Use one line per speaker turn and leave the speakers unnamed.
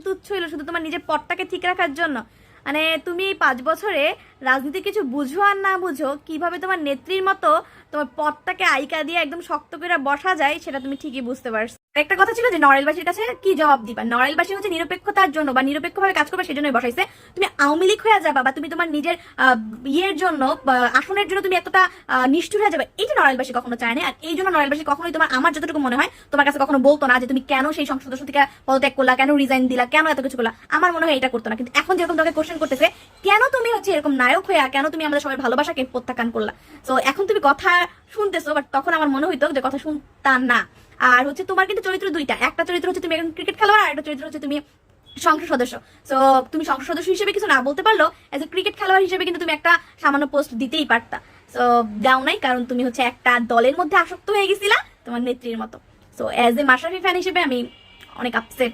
তুচ্ছ হইলো শুধু তোমার নিজের পদটাকে ঠিক রাখার জন্য। মানে তুমি এই 5 বছরে রাজনীতি কিছু বুঝো আর না বুঝো, কিভাবে তোমার নেত্রীর মতো তোমার পদটাকে আইকা দিয়ে একদম শক্ত করে বসা যায় সেটা তুমি ঠিকই বুঝতে পারছো। একটা কথা ছিল যে নড়াইলবাসীর কাছে কি জবাব দিবা, নড়াইলবাসী হচ্ছে নিরপেক্ষতার জন্য বা নিরপেক্ষভাবে কাজ করবে সেজন্যই বসাইছে। তুমি আওয়ামী লীগ হয়ে যাবা বা তুমি তোমার নিজের ইয়ের জন্য বা আসনের জন্য তুমি এতটা নিষ্ঠুর হয়ে যাবে, এটা নড়াইলবাসী কখনো চায় না। আর এই জন্য নড়াইলবাসী কখনোই তোমার, আমার যতটুকু মনে হয়, তোমার কাছে কখনো বলতো না যে তুমি কেন সেই সংসদ সদস্য থেকে পদত্যাগ করলা, কেন রিজাইন দিলা, কেন এত কিছু করলা। আমার মনে হয় এটা করতো না। কিন্তু এখন যেরকম তোমাকে কোশ্চেন করতেছে কেন তুমি হচ্ছে এরকম নায়ক হয়ে কেন তুমি আমাদের সবাই ভালোবাসাকে প্রত্যাখ্যান করলা, তো এখন তুমি কথা শুনতেছো, বাট তখন আমার মনে হইতো যে কথা শুনতা না। আর হচ্ছে তোমার কিন্তু চরিত্র দুইটা, একটা চরিত্র হচ্ছে তুমি এখন ক্রিকেট খেলোয়াড়, আর একটা চরিত্র হচ্ছে তুমি সংসদ সদস্য। তো তুমি সংসদ সদস্য হিসেবে কিছু না বলতে পারলো, এজ এ ক্রিকেট খেলোয়াড় হিসেবে কিন্তু তুমি একটা সামান্য পোস্ট দিতেই পারতা। তো দাও নাই, কারণ তুমি হচ্ছে একটা দলের মধ্যে আসক্ত হয়ে গেছিলা তোমার নেত্রীর মতো। তো এজ এ মাশরাফি ফ্যান হিসেবে আমি অনেক আপসেট।